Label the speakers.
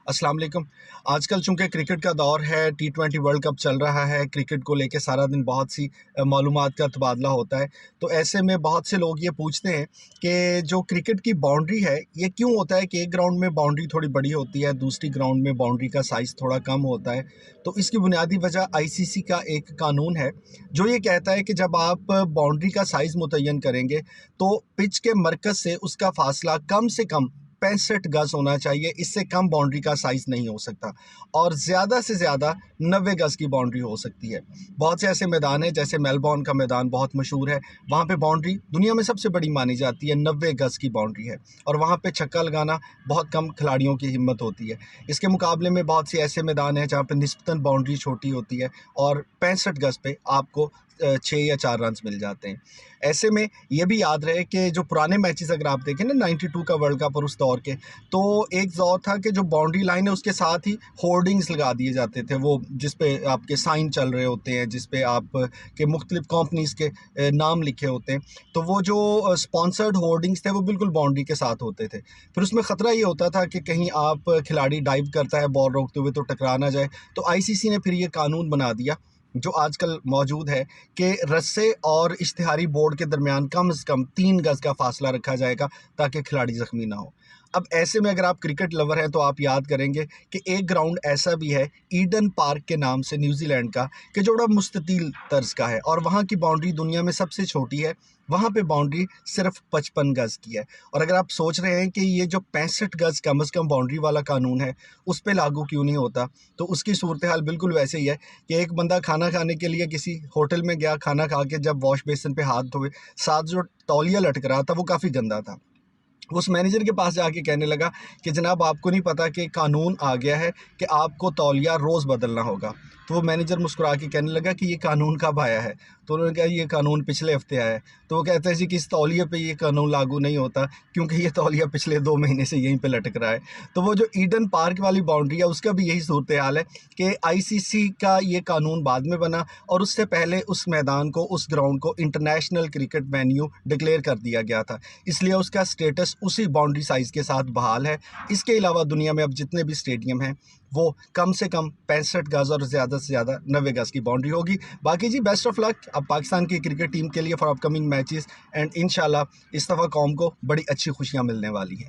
Speaker 1: अस्सलाम वालेकुम। आजकल चूँकि क्रिकेट का दौर है, टी20 वर्ल्ड कप चल रहा है, क्रिकेट को लेके सारा दिन बहुत सी मालूमात का तबादला होता है। तो ऐसे में बहुत से लोग ये पूछते हैं कि जो क्रिकेट की बाउंड्री है, ये क्यों होता है कि एक ग्राउंड में बाउंड्री थोड़ी बड़ी होती है, दूसरी ग्राउंड में बाउंड्री का साइज़ थोड़ा कम होता है। तो इसकी बुनियादी वजह आईसीसी का एक कानून है, जो ये कहता है कि जब आप बाउंड्री का साइज़ मुतय्यन करेंगे, तो पिच के मरकज़ से उसका फ़ासला कम से कम 65 गज़ होना चाहिए। इससे कम बाउंड्री का साइज़ नहीं हो सकता और ज़्यादा से ज़्यादा 90 गज़ की बाउंड्री हो सकती है। बहुत से ऐसे मैदान हैं, जैसे मेलबॉर्न का मैदान बहुत मशहूर है, वहाँ पे बाउंड्री दुनिया में सबसे बड़ी मानी जाती है, 90 गज़ की बाउंड्री है और वहाँ पे छक्का लगाना बहुत कम खिलाड़ियों की हिम्मत होती है। इसके मुकाबले में बहुत से ऐसे मैदान हैं जहाँ पे निस्बतन बाउंड्री छोटी होती है और 65 गज़ पे आपको 6 या 4 रन्स मिल जाते हैं। ऐसे में ये भी याद रहे कि जो पुराने मैचेस अगर आप देखें ना, 92 का वर्ल्ड कप और उस दौर के, तो एक दौर था कि जो बाउंड्री लाइन है उसके साथ ही होर्डिंग्स लगा दिए जाते थे, वो जिस पे आपके साइन चल रहे होते हैं, जिस पे आप के मुख्तलिफ कंपनीज़ के नाम लिखे होते हैं। तो वो जो स्पॉन्सर्ड होर्डिंग्स थे वो बिल्कुल बाउंड्री के साथ होते थे। फिर उसमें ख़तरा ये होता था कि कहीं आप खिलाड़ी डाइव करता है बॉल रोकते हुए तो टकरा ना जाए। तो आईसीसी ने फिर ये कानून बना दिया, जो आजकल मौजूद है, कि रस्से और इश्तिहारी बोर्ड के दरमियान कम से कम 3 गज़ का फासला रखा जाएगा ताकि खिलाड़ी ज़ख्मी ना हो। अब ऐसे में अगर आप क्रिकेट लवर हैं तो आप याद करेंगे कि एक ग्राउंड ऐसा भी है ईडन पार्क के नाम से, न्यूजीलैंड का, कि जो बड़ा मुस्ततील तर्ज का है और वहाँ की बाउंड्री दुनिया में सबसे छोटी है। वहाँ पे बाउंड्री सिर्फ 55 गज़ की है। और अगर आप सोच रहे हैं कि ये जो 65 गज़ कम से कम बाउंड्री वाला कानून है उस पे लागू क्यों नहीं होता, तो उसकी सूरत हाल बिल्कुल वैसे ही है कि एक बंदा खाना खाने के लिए किसी होटल में गया, खाना खा के जब वॉश बेसिन पे हाथ धोए, साथ जो तौलिया लटक रहा था वो काफ़ी गंदा था। उस मैनेजर के पास जाके कहने लगा कि जनाब, आपको नहीं पता कि कानून आ गया है कि आपको तौलिया रोज़ बदलना होगा। तो वो मैनेजर मुस्कुरा के कहने लगा कि ये कानून कब आया है? तो उन्होंने कहा ये कानून पिछले हफ्ते आया है। तो वो कहते हैं जी कि इस तौलिए पे ये कानून लागू नहीं होता, क्योंकि ये तौलिया पिछले 2 महीने से यहीं पे लटक रहा है। तो वो जो ईडन पार्क वाली बाउंड्री है उसका भी यही सूरत हाल है कि आईसीसी का ये कानून बाद में बना और उससे पहले उस मैदान को, उस ग्राउंड को इंटरनेशनल क्रिकेट वेन्यू डिक्लेयर कर दिया गया था। इसलिए उसका स्टेटस उसी बाउंड्री साइज़ के साथ बहाल है। इसके अलावा दुनिया में अब जितने भी स्टेडियम हैं वो कम से कम 65 गज़ और ज़्यादा से ज़्यादा 90 गज़ की बाउंड्री होगी। बाकी जी, बेस्ट ऑफ लक अब पाकिस्तान की क्रिकेट टीम के लिए फॉर अपकमिंग मैचेस, एंड इंशाल्लाह इस दफ़ा कौम को बड़ी अच्छी खुशियाँ मिलने वाली हैं।